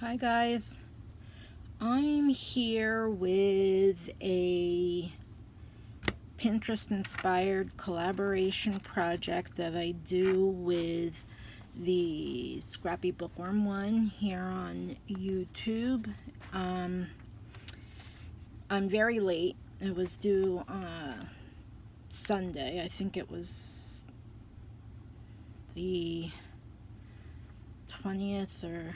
Hi guys, I'm here with a Pinterest inspired collaboration project that I do with the Scrappy Bookworm one here on YouTube. I'm very late. It was due Sunday. I think it was the 20th or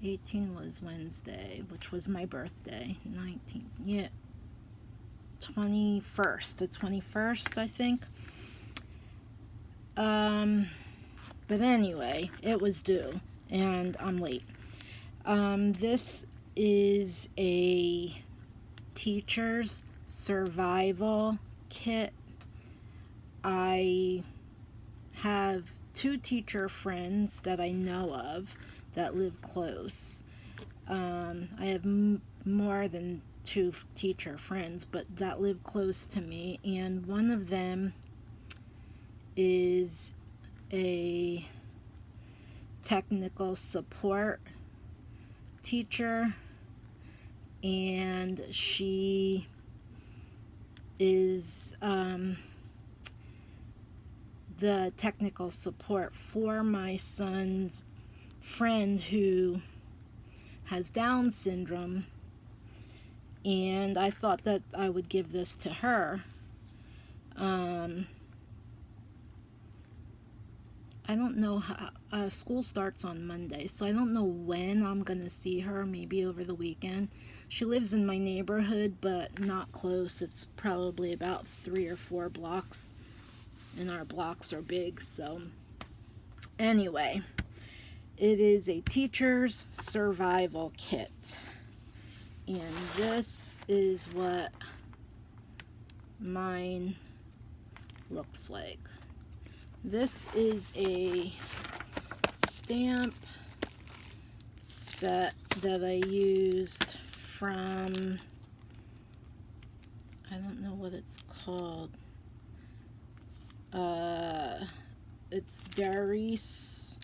18 was Wednesday, which was my birthday. 19, yeah, 21st, the 21st, I think. But anyway, it was due, and I'm late. This is a teacher's survival kit. I have two teacher friends that I know of that live close. I have more than two teacher friends, but that live close to me, and one of them is a technical support teacher, and she is the technical support for my son's friend who has Down syndrome, and I thought that I would give this to her. I don't know how school starts on Monday, so I don't know when I'm gonna see her. Maybe over the weekend. She lives in my neighborhood, but not close. It's probably about 3 or 4 blocks, and our blocks are big. So anyway, it is a teacher's survival kit, and this is what mine looks like. This is a stamp set that I used from, I don't know what it's called. It's Darcy's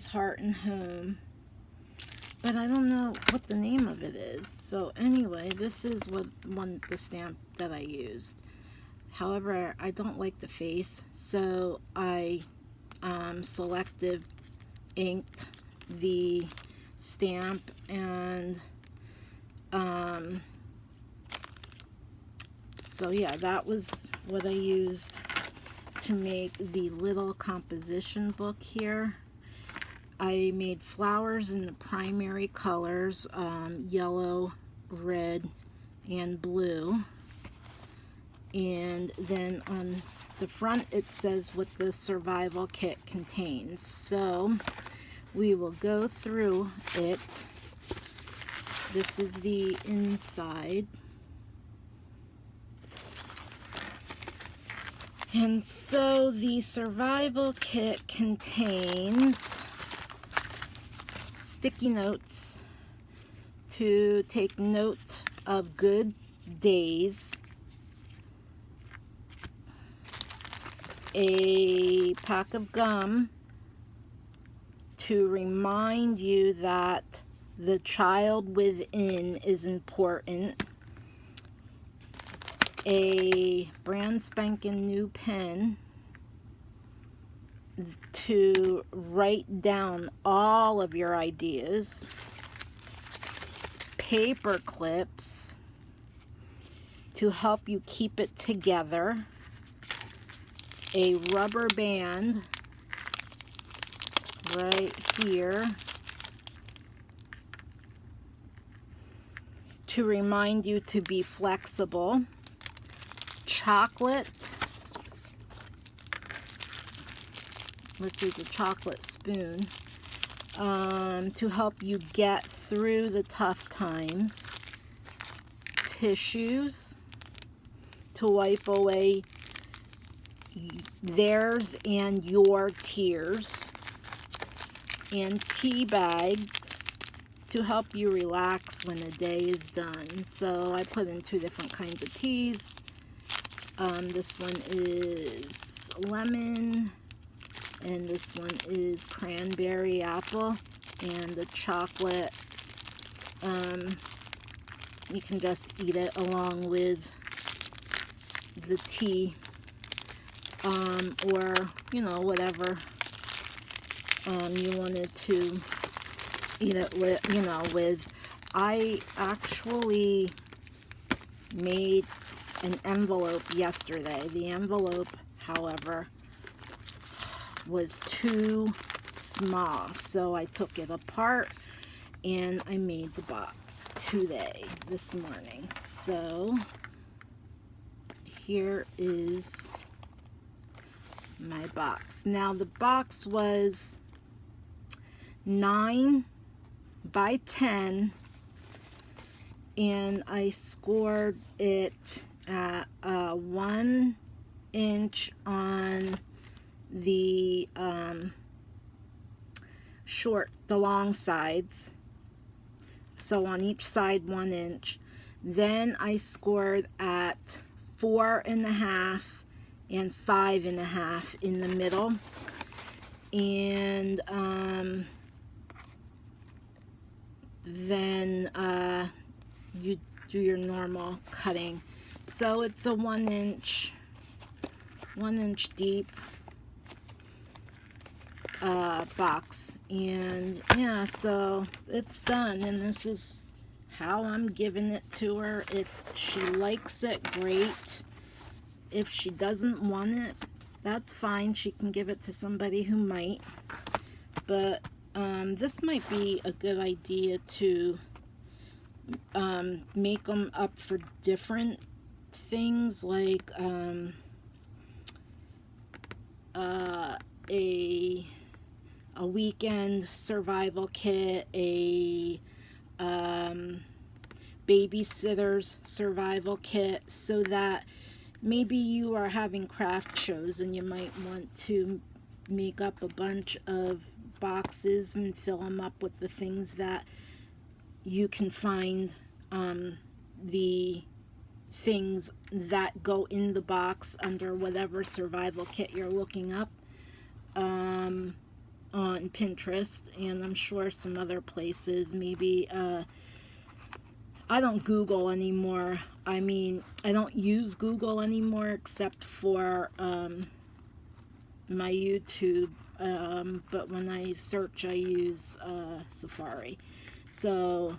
Heart and Home, but I don't know what the name of it is. So anyway, this is the stamp that I used. However, I don't like the face, so I selective inked the stamp, and so yeah, that was what I used to make the little composition book here. I made flowers in the primary colors, yellow, red, and blue. And then on the front it says what the survival kit contains. So we will go through it. This is the inside. And so the survival kit contains sticky notes to take note of good days, a pack of gum to remind you that the child within is important, a brand spanking new pen to write down all of your ideas, paper clips to help you keep it together, a rubber band right here to remind you to be flexible, chocolate, which is a chocolate spoon, to help you get through the tough times, tissues to wipe away theirs and your tears, and tea bags to help you relax when the day is done. So I put in 2 different kinds of teas. This one is lemon, and this one is cranberry apple, and the chocolate, you can just eat it along with the tea, or, you know, whatever you wanted to eat it with, you know, with. I actually made an envelope yesterday. The envelope, however, was too small, so I took it apart and I made the box today, this morning. So here is my box. Now the box was 9 by 10, and I scored it at 1 inch on the the long sides, so on each side 1 inch. Then I scored at 4.5 and 5.5 in the middle, and then you do your normal cutting. So it's a 1 inch deep box, and yeah, so it's done, and this is how I'm giving it to her. If she likes it, great. If she doesn't want it, that's fine. She can give it to somebody who might. But this might be a good idea to make them up for different things, like a weekend survival kit, a babysitter's survival kit, so that maybe you are having craft shows and you might want to make up a bunch of boxes and fill them up with the things that you can find, the things that go in the box under whatever survival kit you're looking up on Pinterest, and I'm sure some other places. Maybe I don't Google anymore. I mean, I don't use Google anymore except for my YouTube, but when I search, I use Safari. So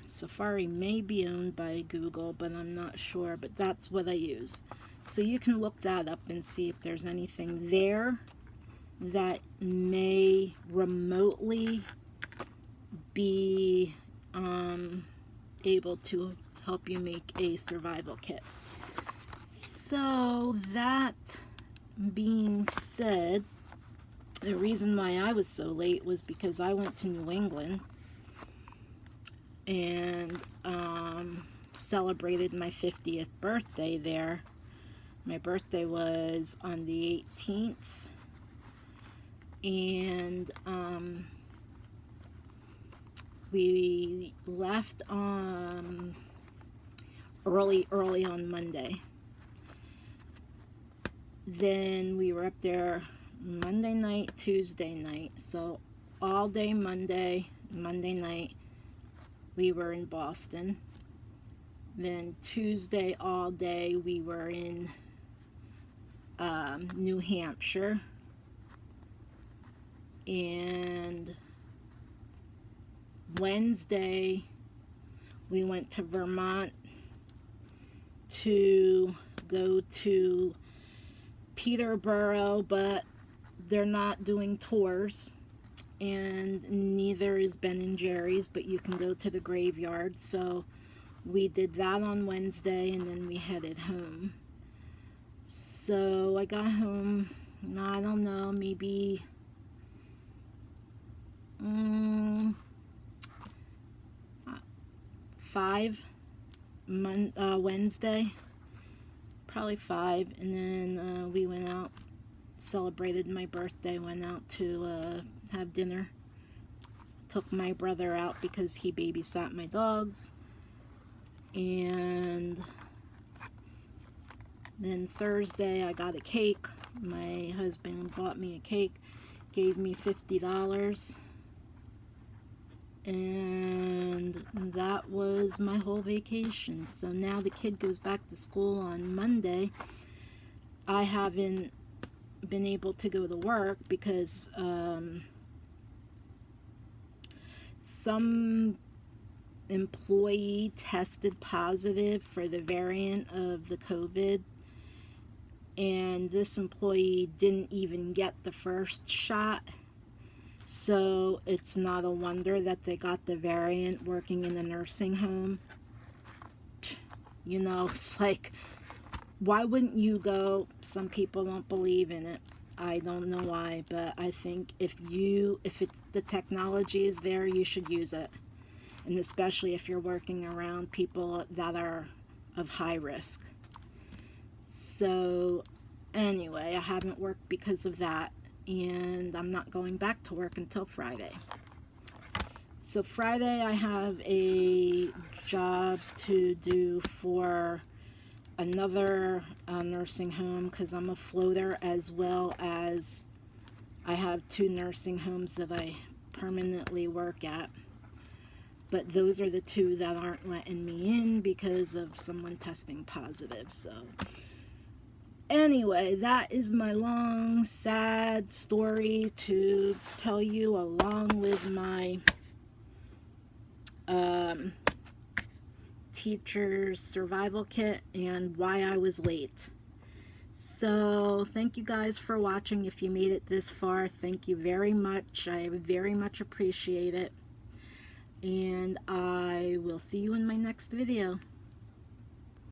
Safari may be owned by Google, but I'm not sure, but that's what I use. So you can look that up and see if there's anything there that may remotely be able to help you make a survival kit. So that being said, the reason why I was so late was because I went to New England and celebrated my 50th birthday there. My birthday was on the 18th, and we left early on Monday. Then we were up there Monday night, Tuesday night, so all day Monday night we were in Boston. Then Tuesday all day we were in New Hampshire, and Wednesday we went to Vermont to go to Peterborough, but they're not doing tours, and neither is Ben and Jerry's, but you can go to the graveyard. So we did that on Wednesday, and then we headed home. So I got home, I don't know, maybe Wednesday, probably 5, and then we went out, celebrated my birthday, went out to have dinner. Took my brother out because he babysat my dogs, and Then Thursday I got a cake. My husband bought me a cake, gave me $50. And that was my whole vacation. So now the kid goes back to school on Monday. I haven't been able to go to work because some employee tested positive for the variant of the COVID, and this employee didn't even get the first shot. So it's not a wonder that they got the variant working in a nursing home. You know, it's like, why wouldn't you go? Some people don't believe in it. I don't know why, but I think if the technology is there, you should use it. And especially if you're working around people that are of high risk. So anyway, I haven't worked because of that, and I'm not going back to work until Friday. So Friday I have a job to do for another nursing home, because I'm a floater, as well as I have 2 nursing homes that I permanently work at. But those are the 2 that aren't letting me in because of someone testing positive. So anyway, that is my long, sad story to tell you, along with my teacher's survival kit and why I was late. So thank you guys for watching. If you made it this far, thank you very much. I very much appreciate it. And I will see you in my next video.